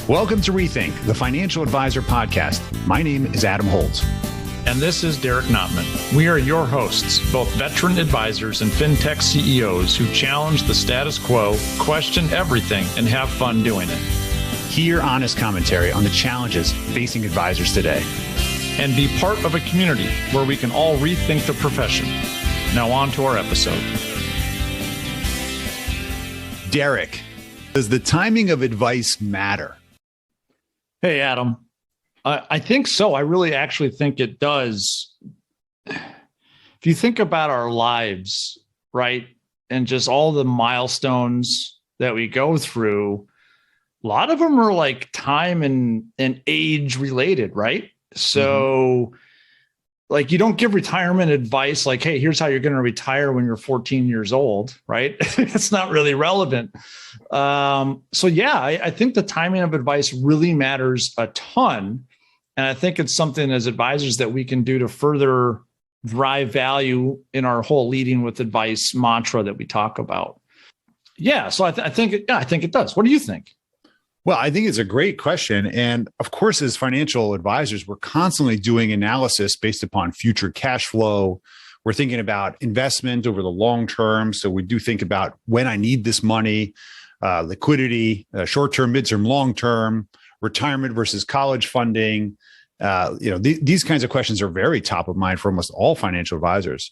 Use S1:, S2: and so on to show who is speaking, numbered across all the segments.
S1: Welcome to Rethink, the Financial Advisor Podcast. My name is Adam Holt.
S2: And this is Derek Notman. We are your hosts, both veteran advisors and fintech CEOs who challenge the status quo, question everything, and have fun doing it.
S1: Hear honest commentary on the challenges facing advisors today.
S2: And be part of a community where we can all rethink the profession. Now on to our episode.
S1: Derek, does the timing of advice matter?
S2: Hey, Adam. I think so. I really actually think it does. If you think about our lives, right, and just all the milestones that we go through, a lot of them are like time and age related, right? So like you don't give retirement advice like, hey, here's how you're going to retire when you're 14 years old, right? It's not really relevant. So yeah, I think the timing of advice really matters a ton. And I think it's something as advisors that we can do to further drive value in our whole leading with advice mantra that we talk about. Yeah. So I think it does. What do you think?
S1: Well, I think it's a great question. And of course, as financial advisors, we're constantly doing analysis based upon future cash flow. We're thinking about investment over the long term. So we do think about when I need this money, liquidity, short-term, midterm, long-term, retirement versus college funding. These kinds of questions are very top of mind for almost all financial advisors.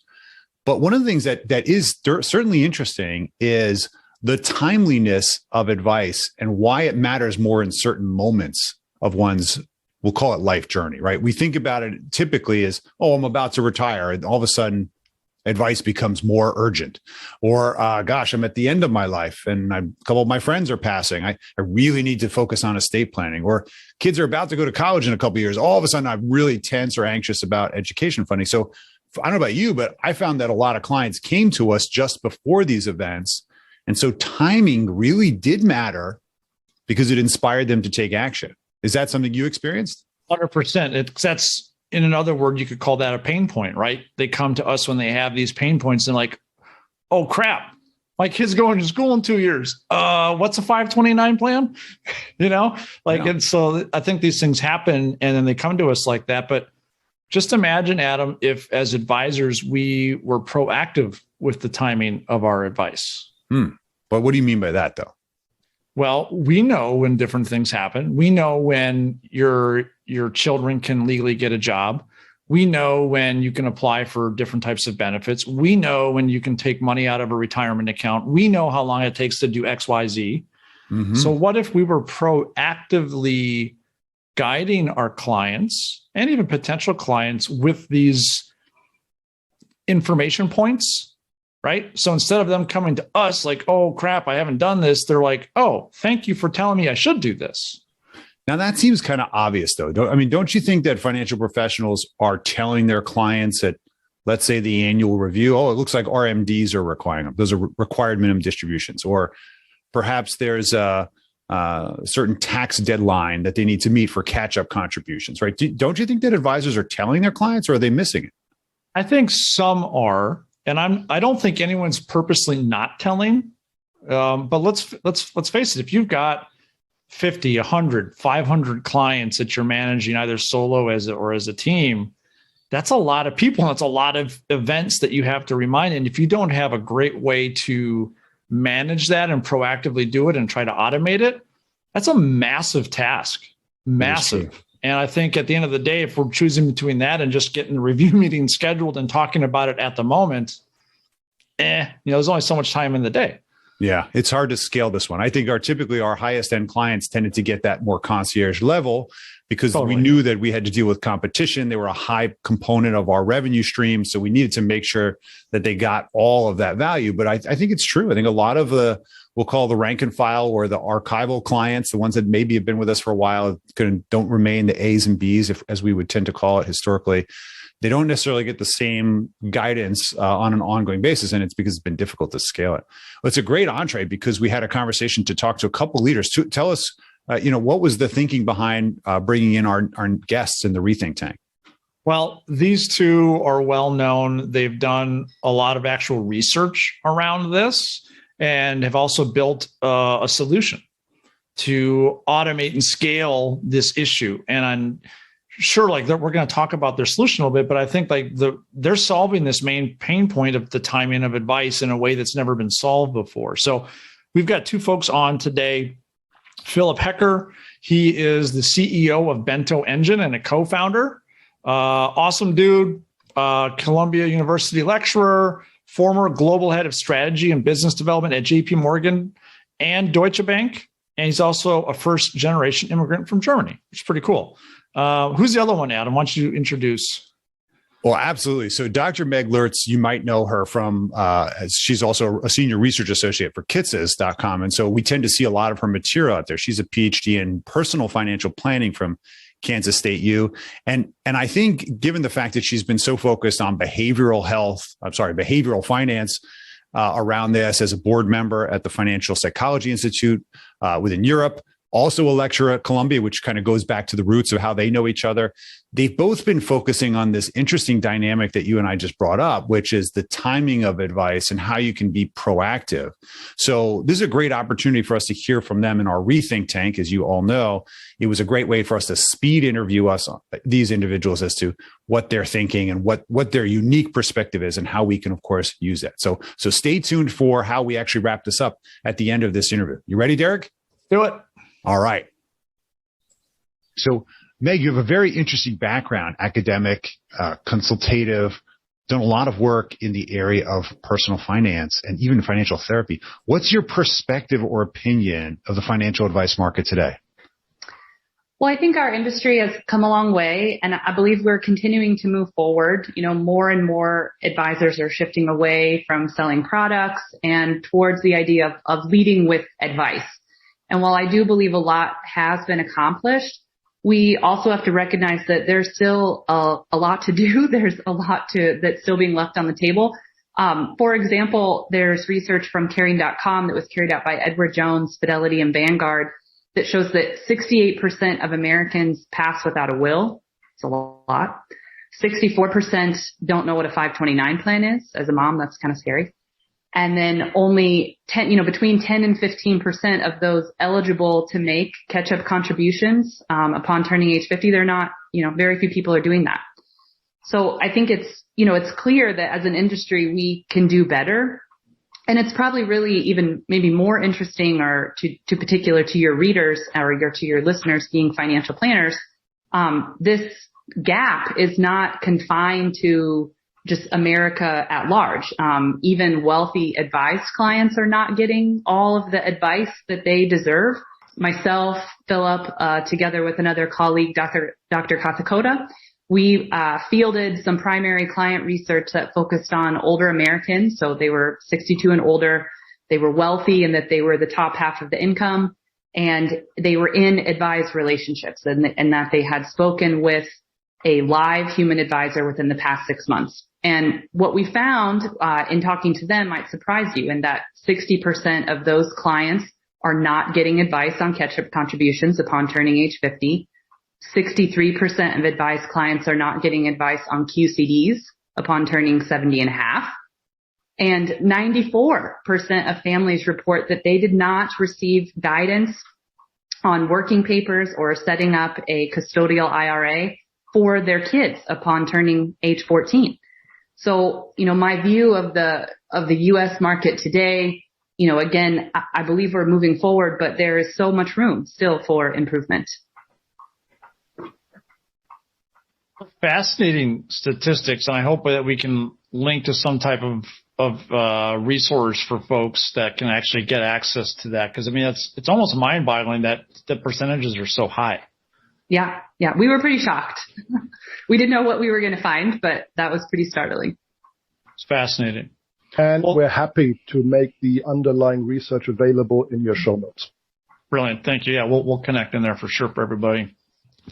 S1: But one of the things that is certainly interesting is the timeliness of advice and why it matters more in certain moments of one's, we'll call it life journey, right? We think about it typically as, oh, I'm about to retire. And all of a sudden advice becomes more urgent. Or, gosh, I'm at the end of my life and a couple of my friends are passing. I really need to focus on estate planning. Or kids are about to go to college in a couple of years. All of a sudden I'm really tense or anxious about education funding. So I don't know about you, but I found that a lot of clients came to us just before these events. And so timing really did matter because it inspired them to take action. Is that something you experienced?
S2: 100%. That's, in another word, you could call that a pain point, right? They come to us when they have these pain points and like, oh crap, my kid's going to school in 2 years. What's a 529 plan? And so I think these things happen and then they come to us like that. But just imagine, Adam, if as advisors, we were proactive with the timing of our advice.
S1: But what do you mean by that, though?
S2: Well, we know when different things happen. We know when your children can legally get a job. We know when you can apply for different types of benefits. We know when you can take money out of a retirement account. We know how long it takes to do X, Y, Z. So what if we were proactively guiding our clients and even potential clients with these information points? Right. So instead of them coming to us like, oh, crap, I haven't done this. They're like, oh, thank you for telling me I should do this.
S1: Now, that seems kind of obvious, though. Don't you think that financial professionals are telling their clients at, let's say, the annual review, oh, it looks like RMDs are requiring them. Those are required minimum distributions. Or perhaps there's a certain tax deadline that they need to meet for catch-up contributions, right? Don't you think that advisors are telling their clients or are they missing it?
S2: I think some are. And I don't think anyone's purposely not telling, but let's face it. If you've got 50, 100, 500 clients that you're managing either solo or as a team, that's a lot of people. That's a lot of events that you have to remind. And if you don't have a great way to manage that and proactively do it and try to automate it, that's a massive task, massive. And I think at the end of the day, if we're choosing between that and just getting the review meeting scheduled and talking about it at the moment, there's only so much time in the day.
S1: Yeah, it's hard to scale this one. I think typically our highest end clients tended to get that more concierge level because we knew that we had to deal with competition. They were a high component of our revenue stream. So we needed to make sure that they got all of that value. But I think it's true. I think a lot of we'll call the rank and file or the archival clients, the ones that maybe have been with us for a while, don't remain the A's and B's, as we would tend to call it historically. They don't necessarily get the same guidance on an ongoing basis, and it's because it's been difficult to scale it. Well, it's a great entree because we had a conversation to talk to a couple of leaders. Tell us, what was the thinking behind bringing in our guests in the Rethink tank?
S2: Well, these two are well known. They've done a lot of actual research around this and have also built a solution. to automate and scale this issue. And I'm sure like we're going to talk about their solution a little bit, but I think like they're solving this main pain point of the timing of advice in a way that's never been solved before. So we've got two folks on today. Philipp Hecker, he is the CEO of Bento Engine and a co-founder. Awesome dude, Columbia University lecturer, former global head of strategy and business development at JP Morgan and Deutsche Bank. And he's also a first generation immigrant from Germany, which is pretty cool. Who's the other one, Adam? Why don't you introduce?
S1: Well, absolutely. So Dr. Meg Lurtz, you might know her from, she's also a senior research associate for Kitces.com. And so we tend to see a lot of her material out there. She's a Ph.D. in personal financial planning from Kansas State U. And I think given the fact that she's been so focused on behavioral finance around this as a board member at the Financial Psychology Institute within Europe, also a lecturer at Columbia, which kind of goes back to the roots of how they know each other. They've both been focusing on this interesting dynamic that you and I just brought up, which is the timing of advice and how you can be proactive. So this is a great opportunity for us to hear from them in our Rethink tank. As you all know, it was a great way for us to speed interview these individuals as to what they're thinking and what their unique perspective is and how we can, of course, use that. So stay tuned for how we actually wrap this up at the end of this interview. You ready, Derek?
S2: Do it.
S1: All right. So, Meg, you have a very interesting background, academic, consultative, done a lot of work in the area of personal finance and even financial therapy. What's your perspective or opinion of the financial advice market today?
S3: Well, I think our industry has come a long way, and I believe we're continuing to move forward. You know, more and more advisors are shifting away from selling products and towards the idea of leading with advice. And while I do believe a lot has been accomplished, we also have to recognize that there's still a lot to do. There's a lot that's still being left on the table. For example, there's research from Caring.com that was carried out by Edward Jones, Fidelity, and Vanguard that shows that 68% of Americans pass without a will. It's a lot. 64% don't know what a 529 plan is. As a mom, that's kind of scary. And then only between 10 and 15% of those eligible to make catch-up contributions upon turning age 50, they're not, very few people are doing that. So I think it's clear that as an industry, we can do better. And it's probably really even maybe more interesting or to particular to your readers or to your listeners being financial planners. This gap is not confined to just America at large. Even wealthy advice clients are not getting all of the advice that they deserve. Myself, Philip, together with another colleague, Dr. Katakota, we fielded some primary client research that focused on older Americans. So they were 62 and older. They were wealthy in that they were the top half of the income, and they were in advised relationships and that they had spoken with a live human advisor within the past 6 months. And what we found in talking to them might surprise you in that 60% of those clients are not getting advice on catch-up contributions upon turning age 50. 63% of advised clients are not getting advice on QCDs upon turning 70 and a half. And 94% of families report that they did not receive guidance on working papers or setting up a custodial IRA for their kids upon turning age 14. So, my view of the U.S. market today, again, I believe we're moving forward, but there is so much room still for improvement.
S2: Fascinating statistics, and I hope that we can link to some type of resource for folks that can actually get access to that. Because it's almost mind-boggling that the percentages are so high.
S3: Yeah, we were pretty shocked. We didn't know what we were going to find, but that was pretty startling.
S2: It's fascinating.
S4: And we're happy to make the underlying research available in your show notes.
S2: Brilliant. Thank you. Yeah, we'll connect in there for sure for everybody.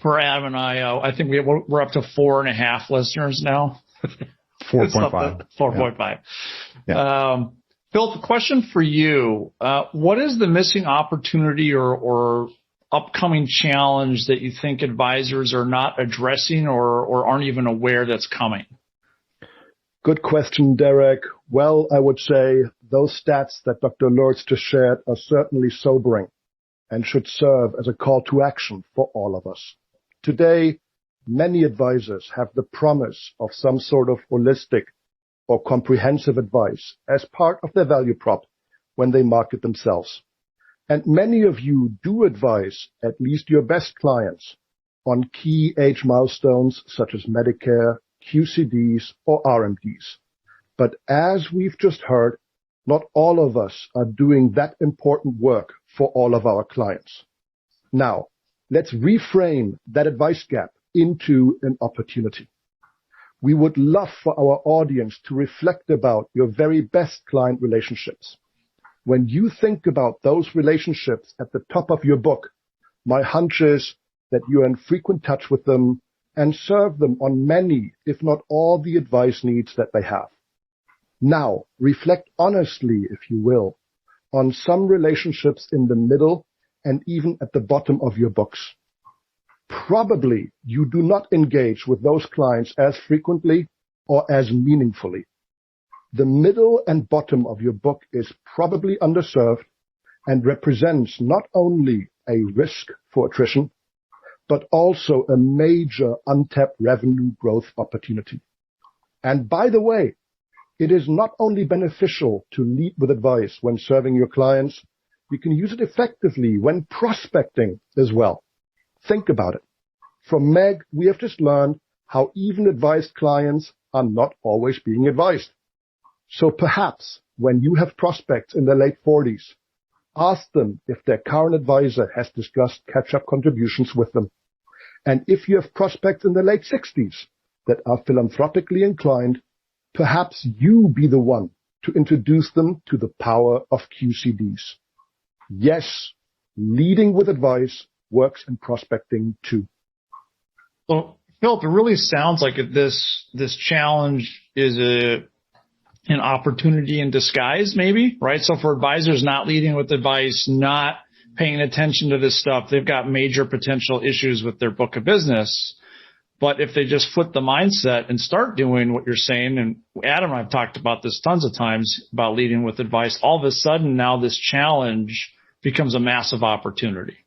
S2: For Adam and I think we're up to 4.5 listeners now.
S1: 4.5.
S2: 4.5.
S1: Yeah.
S2: Phil, the question for you, what is the missing opportunity or upcoming challenge that you think advisors are not addressing or aren't even aware that's coming?
S4: Good question, Derek. Well, I would say those stats that Dr. Lurtz just shared are certainly sobering. and should serve as a call to action for all of us. Today, many advisors have the promise of some sort of holistic or comprehensive advice as part of their value prop when they market themselves. And many of you do advise at least your best clients on key age milestones such as Medicare, QCDs, or RMDs. But as we've just heard, not all of us are doing that important work for all of our clients. Now, let's reframe that advice gap into an opportunity. We would love for our audience to reflect about your very best client relationships. When you think about those relationships at the top of your book, my hunch is that you are in frequent touch with them and serve them on many, if not all, the advice needs that they have. Now, reflect honestly, if you will, on some relationships in the middle and even at the bottom of your books. Probably you do not engage with those clients as frequently or as meaningfully. The middle and bottom of your book is probably underserved and represents not only a risk for attrition, but also a major untapped revenue growth opportunity. And by the way, it is not only beneficial to lead with advice when serving your clients, you can use it effectively when prospecting as well. Think about it. From Meg, we have just learned how even advised clients are not always being advised. So perhaps when you have prospects in their late 40s, ask them if their current advisor has discussed catch-up contributions with them. And if you have prospects in their late 60s that are philanthropically inclined, perhaps you be the one to introduce them to the power of QCDs. Yes, leading with advice works in prospecting too.
S2: Well, Philipp, it really sounds like this challenge is an opportunity in disguise, maybe, right? So for advisors not leading with advice, not paying attention to this stuff, they've got major potential issues with their book of business. But if they just flip the mindset and start doing what you're saying, and Adam and I've talked about this tons of times about leading with advice, all of a sudden now this challenge becomes a massive opportunity.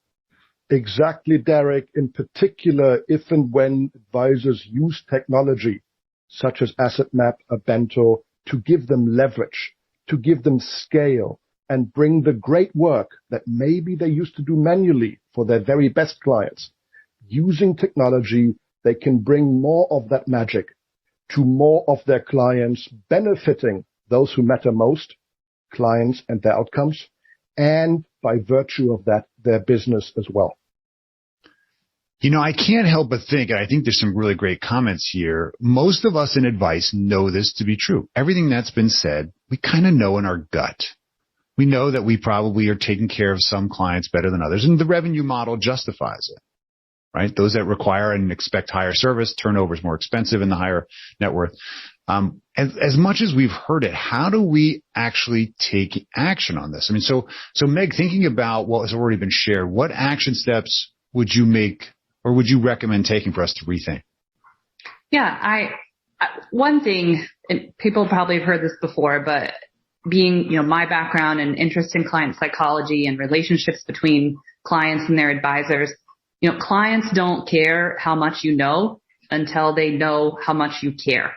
S4: Exactly, Derek. In particular, if and when advisors use technology such as AssetMap or Bento to give them leverage, to give them scale, and bring the great work that maybe they used to do manually for their very best clients. Using technology, they can bring more of that magic to more of their clients, benefiting those who matter most, clients and their outcomes, and by virtue of that, their business as well.
S1: You know, I can't help but think, and I think there's some really great comments here, most of us in advice know this to be true. Everything that's been said, we kind of know in our gut. We know that we probably are taking care of some clients better than others, and the revenue model justifies it, right? Those that require and expect higher service, turnover is more expensive in the higher net worth. As much as we've heard it, how do we actually take action on this? I mean, so Meg, thinking about what has already been shared, what action steps would you make or would you recommend taking for us to rethink?
S3: Yeah, one thing, and people probably have heard this before, but being, my background and interest in client psychology and relationships between clients and their advisors, clients don't care how much you know until they know how much you care.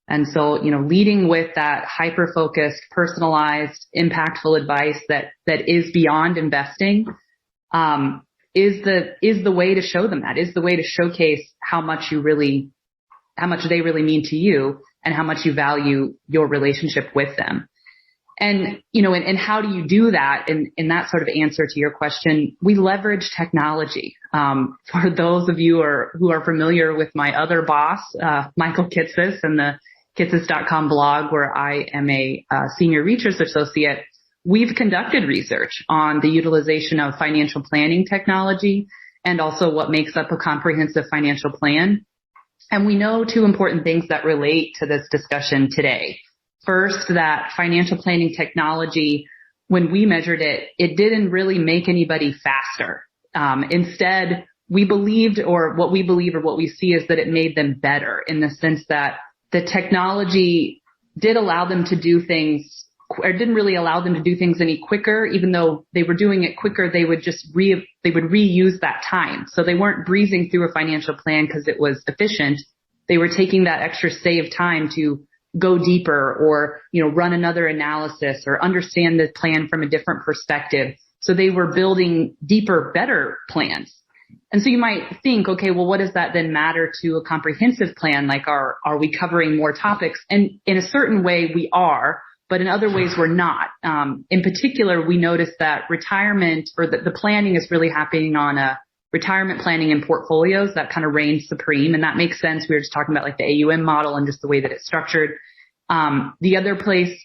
S3: And so, leading with that hyper-focused, personalized, impactful advice that is beyond investing, is the way to show them that, is the way to showcase how much they really mean to you and how much you value your relationship with them. And, and how do you do that? In that sort of answer to your question, we leverage technology. For those of you who are familiar with my other boss, Michael Kitces, and the Kitces.com blog, where I am a senior research associate, we've conducted research on the utilization of financial planning technology and also what makes up a comprehensive financial plan. And we know two important things that relate to this discussion today. First, that financial planning technology, when we measured it, it didn't really make anybody faster. Instead, we believe what we see is that it made them better, in the sense that the technology did allow them to do things or didn't really allow them to do things any quicker. Even though they were doing it quicker, they would just reuse that time. So they weren't breezing through a financial plan because it was efficient. They were taking that extra saved time to go deeper or, run another analysis or understand the plan from a different perspective. So they were building deeper, better plans. And so you might think, okay, well, what does that then matter to a comprehensive plan? Like, are we covering more topics? And in a certain way we are, but in other ways we're not. In particular, we noticed that retirement or the planning is really happening on a retirement planning in portfolios that kind of reigns supreme. And that makes sense. We were just talking about like the AUM model and just the way that it's structured. The other place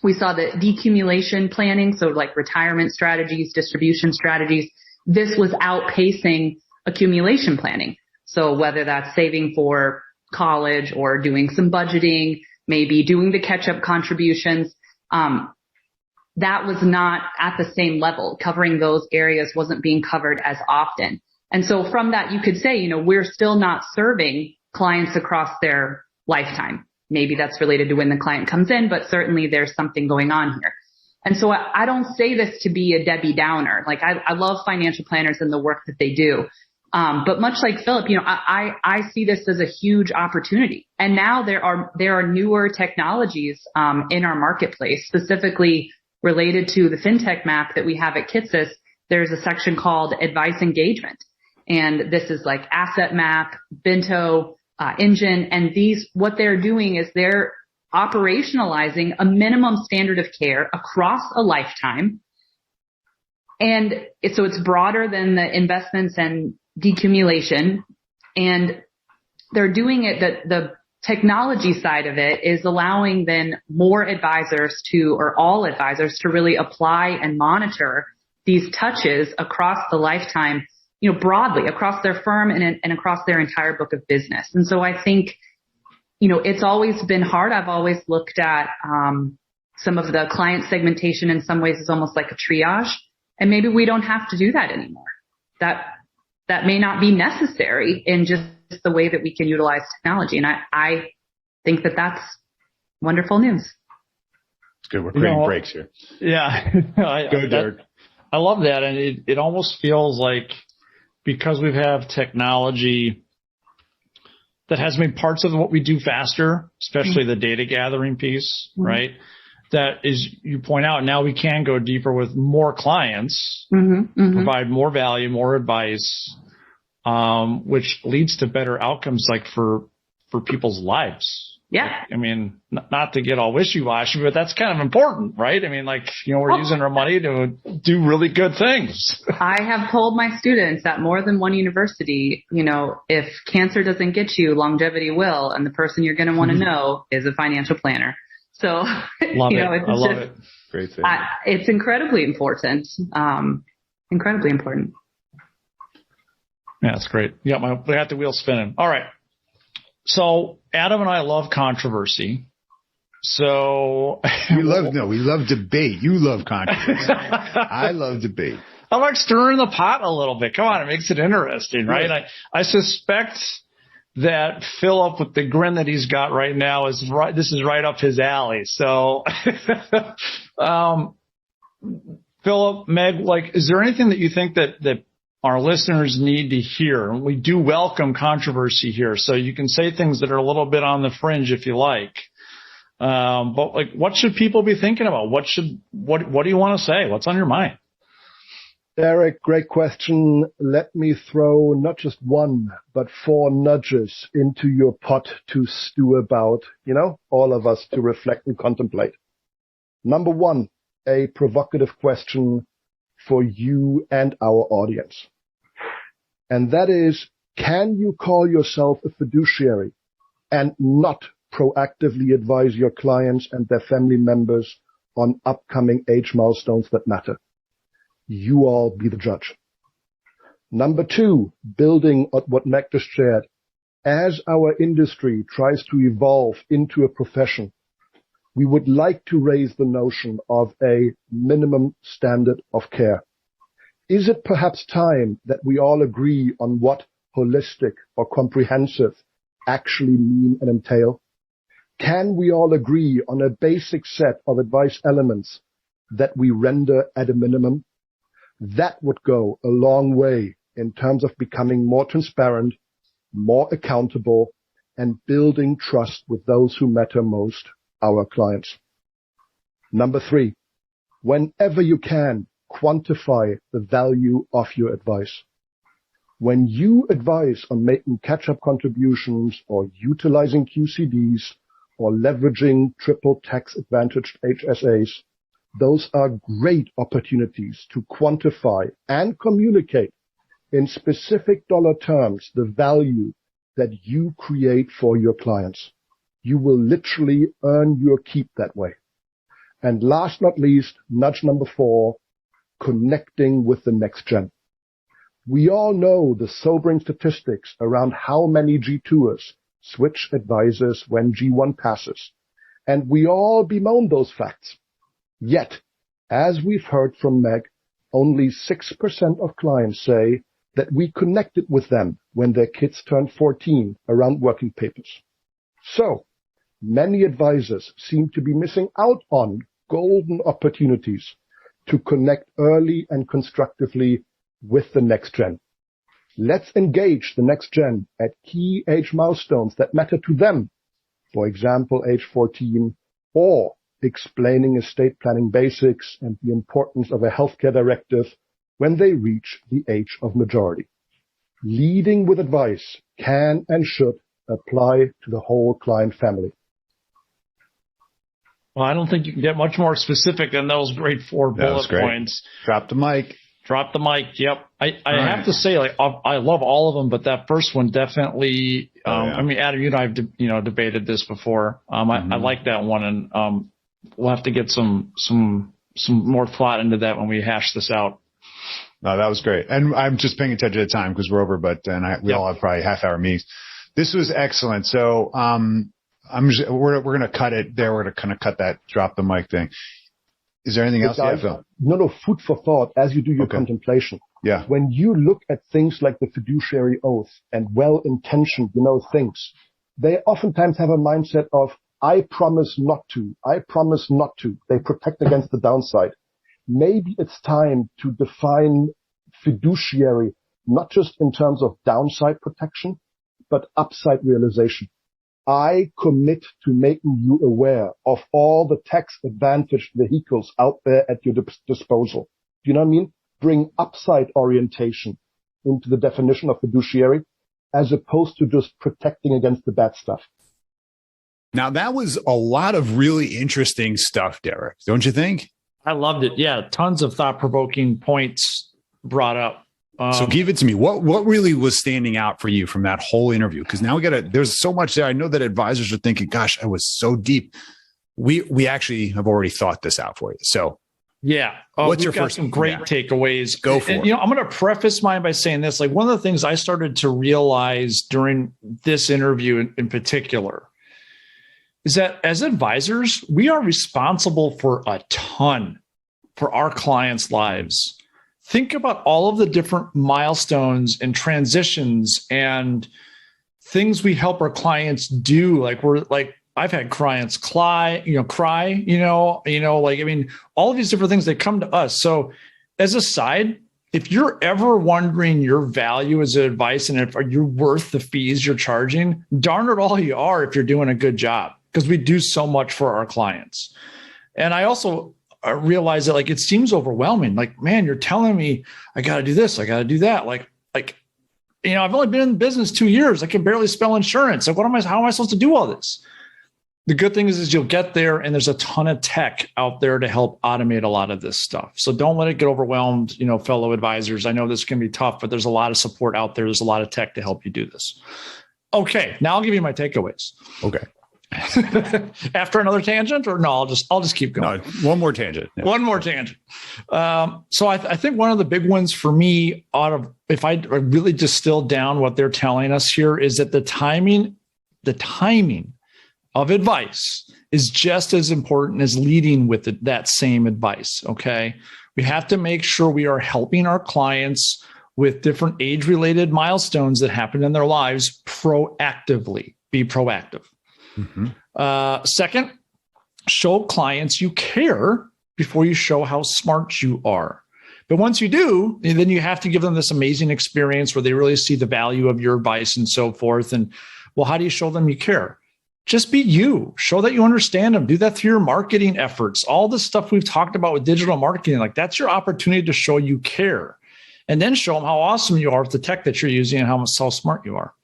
S3: we saw the decumulation planning. So like retirement strategies, distribution strategies. This was outpacing accumulation planning. So whether that's saving for college or doing some budgeting, maybe doing the catch-up contributions, that was not at the same level. Covering those areas wasn't being covered as often. And so from that, you could say, we're still not serving clients across their lifetime. Maybe that's related to when the client comes in, but certainly there's something going on here. And so I don't say this to be a Debbie Downer. Like I love financial planners and the work that they do. But much like Philip, I see this as a huge opportunity. And now there are newer technologies, in our marketplace, specifically related to the FinTech map that we have at Kitsus. There's a section called advice engagement. And this is like asset map, Bento, Engine. And what they're doing is they're operationalizing a minimum standard of care across a lifetime. And so it's broader than the investments and decumulation. And they're doing it that the technology side of it is allowing then more advisors or all advisors to really apply and monitor these touches across the lifetime, broadly across their firm and across their entire book of business. And so I think, it's always been hard. I've always looked at some of the client segmentation in some ways is almost like a triage. And maybe we don't have to do that anymore. That may not be necessary in just the way that we can utilize technology. And I think that that's wonderful news.
S1: Good. We're creating breaks here.
S2: Yeah.
S1: Go, Derek.
S2: I love that. And it almost feels like because we have technology that has made parts of what we do faster, especially the data gathering piece, right? That is, you point out, now we can go deeper with more clients, provide more value, more advice, which leads to better outcomes like for people's lives.
S3: Yeah.
S2: I mean, not to get all wishy-washy, but that's kind of important, right? I mean, we're using our money to do really good things.
S3: I have told my students at more than one university, if cancer doesn't get you, longevity will, and the person you're going to want to know is a financial planner. So,
S2: love it. I love it.
S1: Great thing.
S3: It's incredibly important. Incredibly important.
S2: Yeah, that's great. We got the wheel spinning. All right. So Adam and I love controversy. So
S1: we love debate. You love controversy. I love debate.
S2: I like stirring the pot a little bit. Come on, it makes it interesting, right? I suspect that Philip, with the grin that he's got right now, this is right up his alley. So, Philip, Meg, is there anything that you think that our listeners need to hear? And we do welcome controversy here, so you can say things that are a little bit on the fringe if you like. But what should people be thinking about? What do you want to say? What's on your mind?
S4: Derek, great question. Let me throw not just one, but 4 nudges into your pot to stew about, all of us to reflect and contemplate. Number 1, a provocative question for you and our audience. And that is, can you call yourself a fiduciary and not proactively advise your clients and their family members on upcoming age milestones that matter? You all be the judge. Number 2, building on what Meg just shared, as our industry tries to evolve into a profession, we would like to raise the notion of a minimum standard of care. Is it perhaps time that we all agree on what holistic or comprehensive actually mean and entail? Can we all agree on a basic set of advice elements that we render at a minimum? That would go a long way in terms of becoming more transparent, more accountable, and building trust with those who matter most, our clients. Number 3, whenever you can, quantify the value of your advice. When you advise on making catch-up contributions or utilizing QCDs or leveraging triple tax advantaged HSAs, those are great opportunities to quantify and communicate in specific dollar terms the value that you create for your clients. You will literally earn your keep that way. And last not least, nudge number 4, connecting with the next gen. We all know the sobering statistics around how many G2ers switch advisors when G1 passes. And we all bemoan those facts. Yet, as we've heard from Meg, only 6% of clients say that we connected with them when their kids turned 14 around working papers. So, many advisors seem to be missing out on golden opportunities to connect early and constructively with the next gen. Let's engage the next gen at key age milestones that matter to them. For example, age 14, or explaining estate planning basics and the importance of a healthcare directive when they reach the age of majority. Leading with advice can and should apply to the whole client family.
S2: Well, I don't think you can get much more specific than those great 4 bullet points.
S1: Drop the mic.
S2: Drop the mic. Yep. I have to say, like, I love all of them, but that first one definitely, I mean, Adam, you and I have, debated this before. I like that one, and we'll have to get some more thought into that when we hash this out.
S1: No, that was great. And I'm just paying attention to the time because we're over, but we all have probably half-hour meetings. This was excellent. So we're going to cut it there. We're going to kind of cut that drop the mic thing. Is there anything else?
S4: No, food for thought as you do your contemplation.
S1: Yeah.
S4: When you look at things like the fiduciary oath and well-intentioned, things, they oftentimes have a mindset of, I promise not to. I promise not to. They protect against the downside. Maybe it's time to define fiduciary, not just in terms of downside protection, but upside realization. I commit to making you aware of all the tax-advantaged vehicles out there at your disposal. Do you know what I mean? Bring upside orientation into the definition of fiduciary as opposed to just protecting against the bad stuff.
S1: Now, that was a lot of really interesting stuff, Derek, don't you think?
S2: I loved it. Yeah, tons of thought-provoking points brought up.
S1: So give it to me. What really was standing out for you from that whole interview? Because now there's so much there. I know that advisors are thinking, gosh, I was so deep. We actually have already thought this out for you. So
S2: yeah.
S1: What's your
S2: got
S1: first?
S2: Some great takeaways.
S1: Go for it.
S2: I'm going to preface mine by saying this. Like, one of the things I started to realize during this interview in particular is that as advisors, we are responsible for a ton for our clients' lives. Think about all of the different milestones and transitions and things we help our clients do. I've had clients cry, all of these different things, they come to us. So as a side, if you're ever wondering your value as an advice and if you're worth the fees you're charging, darn it all you are if you're doing a good job, because we do so much for our clients. And I also realize that it seems overwhelming. Like, man, you're telling me I got to do this, I got to do that. I've only been in business 2 years. I can barely spell insurance. How am I supposed to do all this? The good thing is you'll get there, and there's a ton of tech out there to help automate a lot of this stuff. So don't let it get overwhelmed, fellow advisors. I know this can be tough, but there's a lot of support out there. There's a lot of tech to help you do this. Okay, now I'll give you my takeaways.
S1: Okay.
S2: After another tangent, or no? I'll just keep going.
S1: No, one more tangent. Yeah.
S2: One more tangent. So I think one of the big ones for me, if I really distill down what they're telling us here, is that the timing of advice is just as important as leading with that same advice. Okay, we have to make sure we are helping our clients with different age-related milestones that happen in their lives proactively. Be proactive. Mm-hmm. Second, show clients you care before you show how smart you are. But once you do, then you have to give them this amazing experience where they really see the value of your advice and so forth. And well, how do you show them you care? Just be you. Show that you understand them. Do that through your marketing efforts. All the stuff we've talked about with digital marketing, like that's your opportunity to show you care. And then show them how awesome you are with the tech that you're using and how smart you are.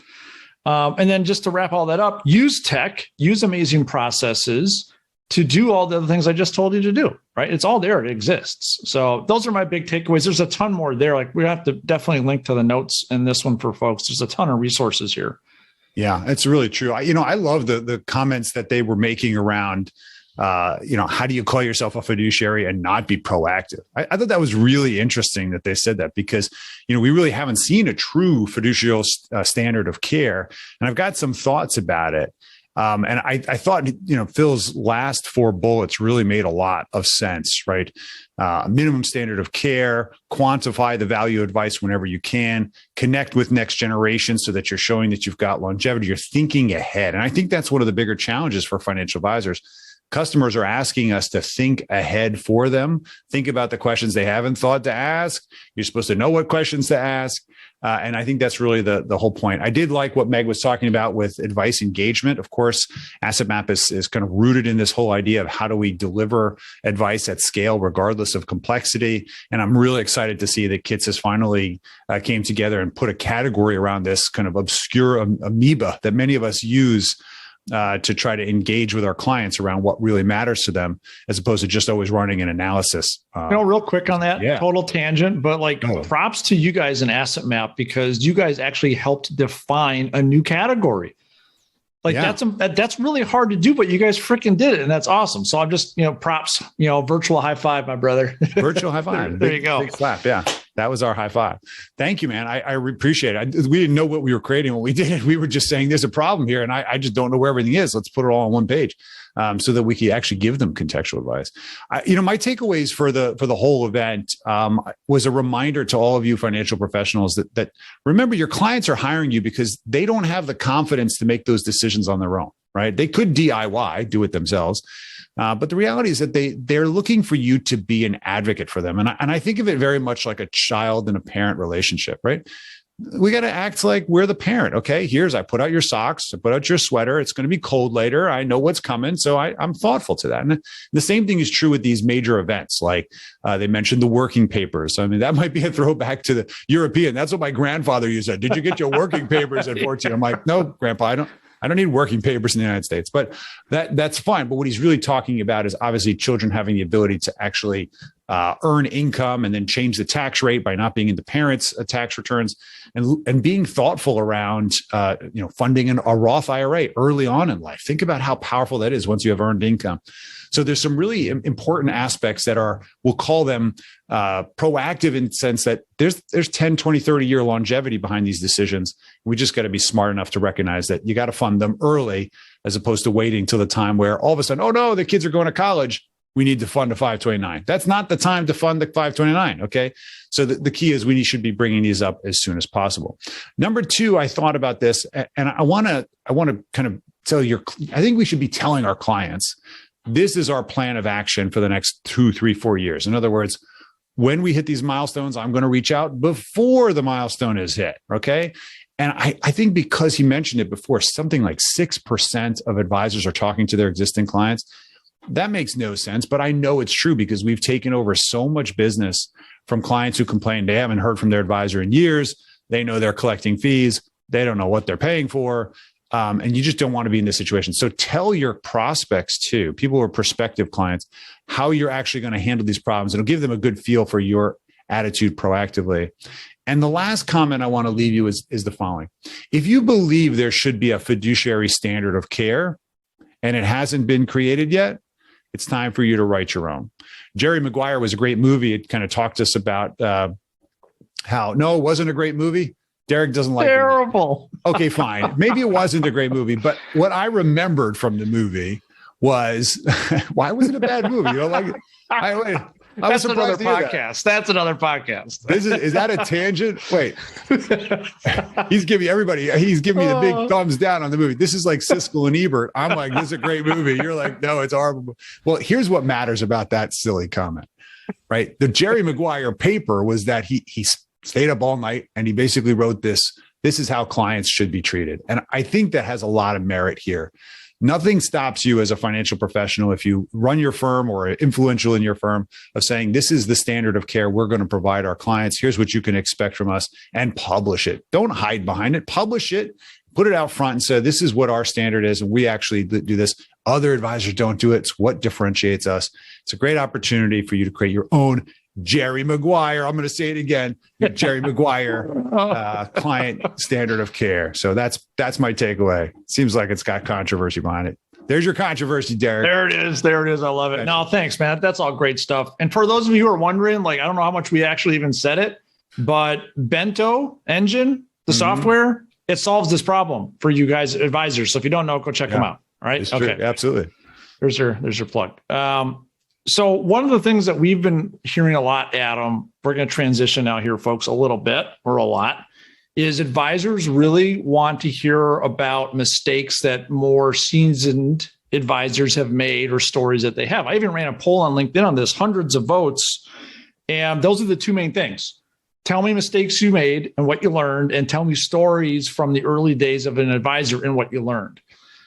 S2: And then just to wrap all that up, use tech, use amazing processes to do all the other things I just told you to do, right? It's all there. It exists. So those are my big takeaways. There's a ton more there. Like we have to definitely link to the notes in this one for folks. There's a ton of resources here.
S1: Yeah, it's really true. I love the comments that they were making around, how do you call yourself a fiduciary and not be proactive? I thought that was really interesting that they said that because, we really haven't seen a true fiduciary standard of care. And I've got some thoughts about it. And I thought, Phil's last 4 bullets really made a lot of sense, right? Minimum standard of care, quantify the value of advice whenever you can, connect with next generation so that you're showing that you've got longevity, you're thinking ahead. And I think that's one of the bigger challenges for financial advisors. Customers are asking us to think ahead for them, think about the questions they haven't thought to ask. You're supposed to know what questions to ask. And I think that's really the whole point. I did like what Meg was talking about with advice engagement. Of course, Asset Map is kind of rooted in this whole idea of how do we deliver advice at scale, regardless of complexity. And I'm really excited to see that Kits has finally came together and put a category around this kind of obscure amoeba that many of us use to try to engage with our clients around what really matters to them, as opposed to just always running an analysis.
S2: Real quick on that, total tangent, but props to you guys in Asset Map because you guys actually helped define a new category. That's really hard to do, but you guys freaking did it, and that's awesome. So I'm just props, virtual high five, my brother.
S1: Virtual high five.
S2: There you go.
S1: Big clap. Yeah. That was our high five. Thank you, man. I appreciate it. We didn't know what we were creating when we did it. We were just saying there's a problem here, and I just don't know where everything is. Let's put it all on one page so that we can actually give them contextual advice. My takeaways for the whole event was a reminder to all of you financial professionals that remember your clients are hiring you because they don't have the confidence to make those decisions on their own, right? They could DIY, do it themselves. But the reality is that they're looking for you to be an advocate for them. And I think of it very much like a child and a parent relationship, right? We got to act like we're the parent. Okay, I put out your socks, I put out your sweater. It's going to be cold later. I know what's coming. So I'm thoughtful to that. And the same thing is true with these major events. Like they mentioned the working papers. I mean, that might be a throwback to the European. That's what my grandfather used to say. Did you get your working papers at 14? I'm like, no, Grandpa, I don't need working papers in the United States, but that's fine. But what he's really talking about is obviously children having the ability to actually earn income and then change the tax rate by not being in the parents' tax returns and being thoughtful around, funding a Roth IRA early on in life. Think about how powerful that is once you have earned income. So there's some really important aspects that we'll call them proactive in the sense that there's 10, 20, 30 year longevity behind these decisions. We just got to be smart enough to recognize that you got to fund them early as opposed to waiting till the time where all of a sudden, oh no, the kids are going to college. We need to fund a 529. That's not the time to fund the 529. Okay. So the key is we should be bringing these up as soon as possible. Number 2, I thought about this and I want to kind of tell I think we should be telling our clients, this is our plan of action for the next 2, 3, 4 years. In other words, when we hit these milestones, I'm going to reach out before the milestone is hit. Okay. And I think because he mentioned it before, something like 6% of advisors are talking to their existing clients. That makes no sense, but I know it's true because we've taken over so much business from clients who complain they haven't heard from their advisor in years. They know they're collecting fees. They don't know what they're paying for. And you just don't want to be in this situation. So tell your prospects too, people who are prospective clients, how you're actually going to handle these problems. It'll give them a good feel for your attitude proactively. And the last comment I want to leave you is the following. If you believe there should be a fiduciary standard of care and it hasn't been created yet, it's time for you to write your own. Jerry Maguire was a great movie. It kind of talked to us about how, no, it wasn't a great movie. Derek doesn't like
S2: terrible.
S1: Okay, fine. Maybe it wasn't a great movie, but what I remembered from the movie was, why was it a bad movie? You know, like
S2: That's another podcast. That's another podcast.
S1: Is that a tangent? Wait, he's giving me the big thumbs down on the movie. This is like Siskel and Ebert. I'm like, this is a great movie. You're like, no, it's horrible. Well, here's what matters about that silly comment, right? The Jerry Maguire paper was that he stayed up all night and he basically wrote this. This is how clients should be treated. And I think that has a lot of merit here. Nothing stops you as a financial professional if you run your firm or are influential in your firm of saying, this is the standard of care we're going to provide our clients. Here's what you can expect from us, and publish it. Don't hide behind it. Publish it. Put it out front and say, this is what our standard is. And we actually do this. Other advisors don't do it. It's what differentiates us. It's a great opportunity for you to create your own Jerry Maguire. I'm going to say it again. Jerry Maguire client standard of care. So that's my takeaway. Seems like it's got controversy behind it. There's your controversy, Derek.
S2: There it is. There it is. I love it. No, thanks, man. That's all great stuff. And for those of you who are wondering, like, I don't know how much we actually even said it, but Bento Engine, the software, it solves this problem for you guys, advisors. So if you don't know, go check them out. All right.
S1: It's true. Absolutely.
S2: There's your plug. So one of the things that we've been hearing a lot, Adam, we're going to transition now here, folks, a little bit or a lot, is advisors really want to hear about mistakes that more seasoned advisors have made or stories that they have. I even ran a poll on LinkedIn on this, hundreds of votes. And those are the two main things. Tell me mistakes you made and what you learned, and tell me stories from the early days of an advisor and what you learned.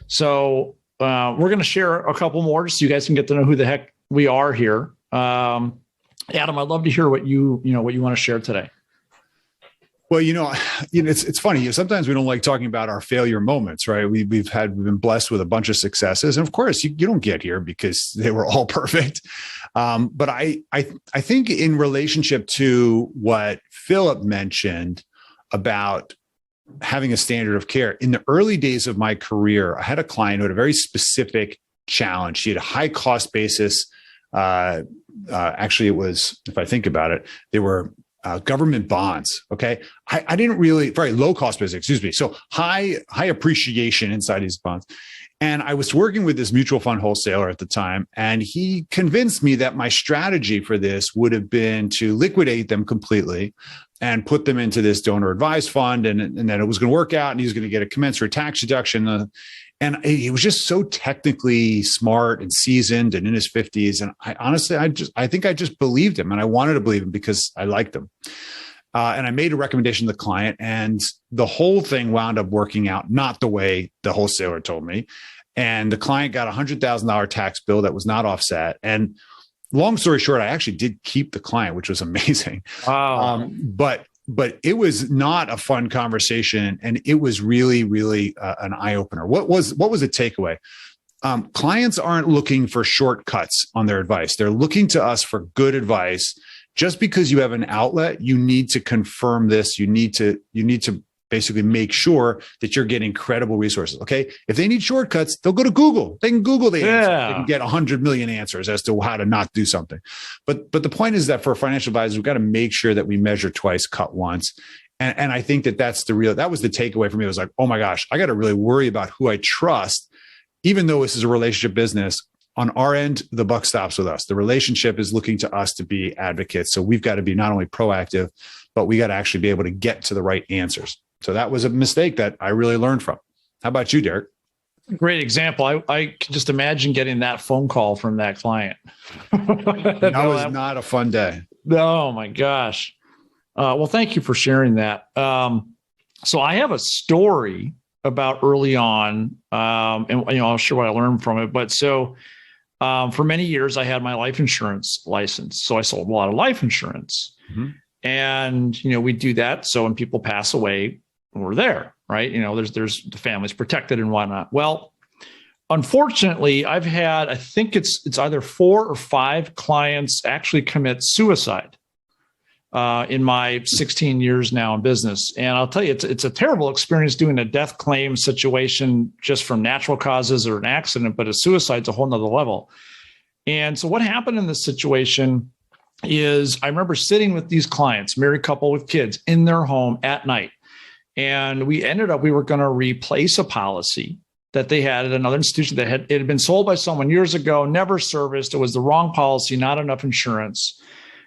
S2: So we're going to share a couple more so you guys can get to know who the heck we are here. Adam, I'd love to hear what you want to share today.
S1: Well, it's funny. Sometimes we don't like talking about our failure moments, right? We've been blessed with a bunch of successes, and of course, you don't get here because they were all perfect. But I think in relationship to what Philipp mentioned about having a standard of care, in the early days of my career, I had a client who had a very specific challenge. She had a high cost basis. Actually, it was, if I think about it, they were government bonds. Okay. I didn't really, very low cost basis, excuse me. So high appreciation inside these bonds. And I was working with this mutual fund wholesaler at the time, and he convinced me that my strategy for this would have been to liquidate them completely and put them into this donor advised fund, and that it was going to work out and he was going to get a commensurate tax deduction. And he was just so technically smart and seasoned and in his 50s. And I think I just believed him, and I wanted to believe him because I liked him. And I made a recommendation to the client, and the whole thing wound up working out not the way the wholesaler told me. And the client got a $100,000 tax bill that was not offset. And long story short, I actually did keep the client, which was amazing.
S2: Wow.
S1: But it was not a fun conversation, and it was really, really an eye opener. What was the takeaway? Clients aren't looking for shortcuts on their advice. They're looking to us for good advice. Just because you have an outlet, you need to confirm this. You need to basically make sure that you're getting credible resources. Okay. If they need shortcuts, they'll go to Google. They can Google the answer. They can get 100 million answers as to how to not do something. But the point is that for financial advisors, we've got to make sure that we measure twice, cut once. And I think that that was the takeaway for me. It was like, oh my gosh, I got to really worry about who I trust, even though this is a relationship business. On our end, the buck stops with us. The relationship is looking to us to be advocates. So we've got to be not only proactive, but we got to actually be able to get to the right answers. So that was a mistake that I really learned from. How about you, Derek?
S2: Great example. I can just imagine getting that phone call from that client.
S1: That was not a fun day.
S2: Oh my gosh. Well, thank you for sharing that. So I have a story about early on, and I'll share what I learned from it. But so for many years, I had my life insurance license. So I sold a lot of life insurance. Mm-hmm. And, we do that. So when people pass away, we're there, right? There's the family's protected and whatnot. Well, unfortunately, I've had, I think it's either 4 or 5 clients actually commit suicide in my 16 years now in business. And I'll tell you, it's a terrible experience doing a death claim situation just from natural causes or an accident, but a suicide's a whole nother level. And so what happened in this situation is I remember sitting with these clients, married couple with kids, in their home at night. And we were going to replace a policy. that they had at another institution that it had been sold by someone years ago, never serviced. It was the wrong policy, not enough insurance.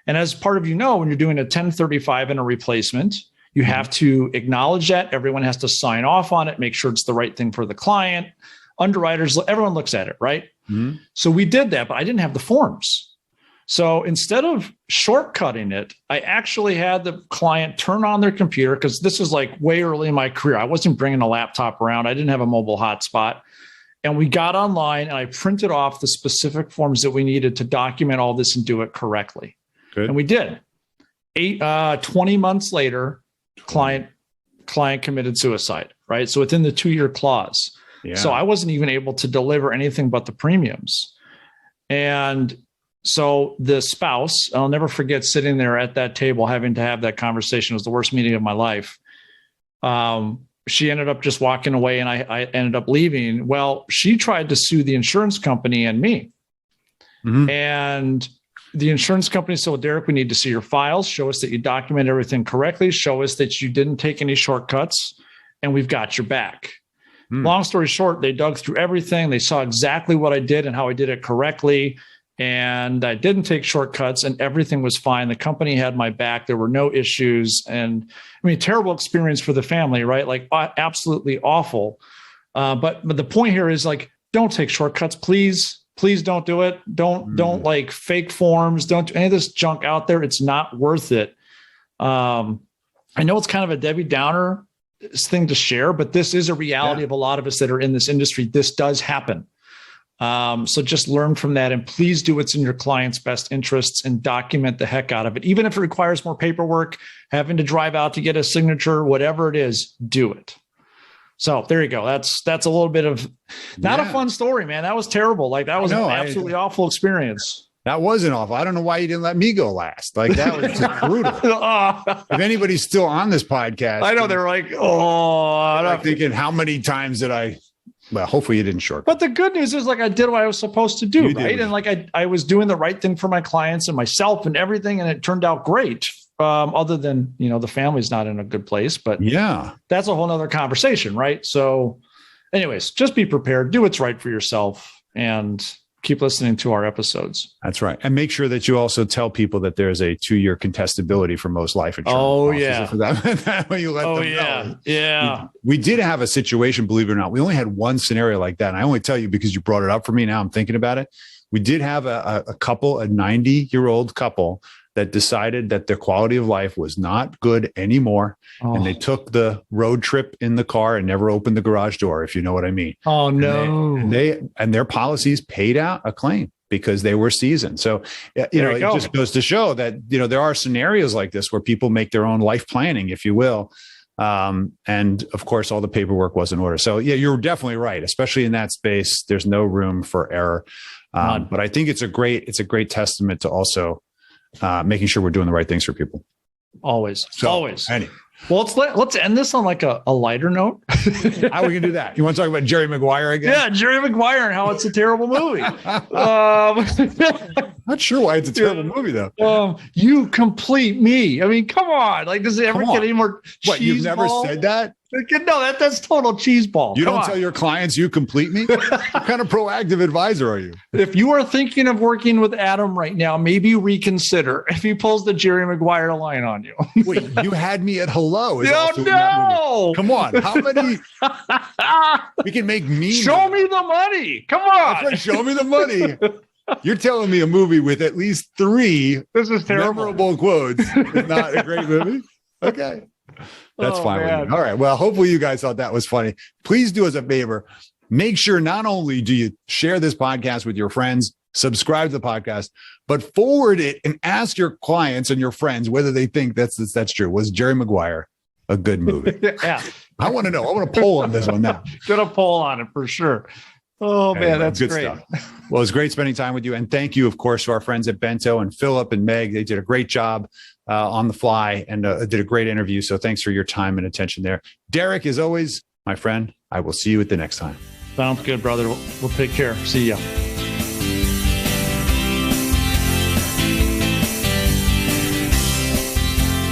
S2: And as part of, when you're doing a 1035 and a replacement, you have to acknowledge that. Everyone has to sign off on it, make sure it's the right thing for the client. Underwriters, everyone looks at it, right? Mm-hmm. So we did that, but I didn't have the forms. So instead of shortcutting it, I actually had the client turn on their computer, because this is like way early in my career. I wasn't bringing a laptop around. I didn't have a mobile hotspot. And we got online and I printed off the specific forms that we needed to document all this and do it correctly. Good. And we did. 20 months later, client committed suicide, right? So within the 2-year clause. Yeah. So I wasn't even able to deliver anything but the premiums. And so the spouse, I'll never forget sitting there at that table, having to have that conversation. It was the worst meeting of my life. She ended up just walking away and I ended up leaving. Well, she tried to sue the insurance company and me. Mm-hmm. And the insurance company said, well, Derek, we need to see your files. Show us that you document everything correctly. Show us that you didn't take any shortcuts, and we've got your back. Long story short, they dug through everything. They saw exactly what I did and how I did it correctly. And I didn't take shortcuts, and everything was fine. The company had my back. There were no issues. And I mean, terrible experience for the family, right? Like absolutely awful. But the point here is, like, don't take shortcuts, please. Please don't do it. Don't like fake forms. Don't do any of this junk out there. It's not worth it. I know it's kind of a Debbie Downer thing to share, but this is a reality of a lot of us that are in this industry. This does happen. So just learn from that, and please do what's in your client's best interests and document the heck out of it. Even if it requires more paperwork, having to drive out to get a signature, whatever it is, do it. So there you go. That's a little bit of not a fun story, man. That was terrible. Like, that was an absolutely awful experience. That wasn't awful. I don't know why you didn't let me go last. Like, that was just brutal. If anybody's still on this podcast, I know they're like, I'm thinking, how many times did I? Well, hopefully you didn't short. But the good news is, like, I did what I was supposed to do, right? And like, I was doing the right thing for my clients and myself and everything, and it turned out great. Other than, the family's not in a good place, but that's a whole nother conversation, right? So anyways, just be prepared, do what's right for yourself, and keep listening to our episodes. That's right. And make sure that you also tell people that there's a 2-year contestability for most life insurance. Oh, yeah. So that way you let them know. Yeah. We did have a situation, believe it or not. We only had one scenario like that. And I only tell you because you brought it up for me. Now I'm thinking about it. We did have a couple, a 90-year-old couple, that decided that their quality of life was not good anymore. And they took the road trip in the car and never opened the garage door, if you know what I mean. Oh, no. And their policies paid out a claim because they were seasoned. So, it just goes to show that, there are scenarios like this where people make their own life planning, if you will. And of course, all the paperwork was in order. So yeah, you're definitely right. Especially in that space, there's no room for error. But I think it's a great testament to also making sure we're doing the right things for people. Always. Anyway. Well, let's end this on like a lighter note. How are we gonna do that? You want to talk about Jerry Maguire again? Yeah, Jerry Maguire and how it's a terrible movie. Not sure why it's a terrible movie though. You complete me. I mean, come on. Like, does it ever get any more? What, you've never said that? No, that's total cheese ball. You don't tell your clients you complete me? What kind of proactive advisor are you? If you are thinking of working with Adam right now, maybe reconsider if he pulls the Jerry Maguire line on you. Wait, you had me at hello. No. Come on. How many? We can make memes. Show me the money. Come on. That's right. Show me the money. You're telling me a movie with at least 3 memorable quotes is not a great movie? Okay. That's fine with me. All right. Well, hopefully you guys thought that was funny. Please do us a favor. Make sure not only do you share this podcast with your friends, subscribe to the podcast, but forward it and ask your clients and your friends whether they think that's true. Was Jerry Maguire a good movie? Yeah. I want to know. I want to poll on this one now. Get a poll on it for sure. Oh, anyway, man, that's good great stuff. Well, it's great spending time with you. And thank you, of course, to our friends at Bento and Philipp and Meg. They did a great job on the fly and did a great interview. So thanks for your time and attention there. Derek, as always, my friend, I will see you at the next time. Sounds good, brother. We'll take care. See ya.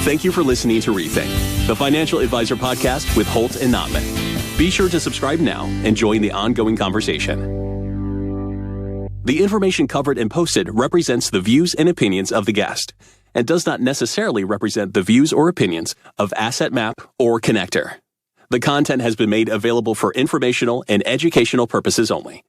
S5: Thank you for listening to Rethink, the Financial Advisor Podcast with Holt and Notman. Be sure to subscribe now and join the ongoing conversation. The information covered and posted represents the views and opinions of the guest and does not necessarily represent the views or opinions of Asset Map or Connector. The content has been made available for informational and educational purposes only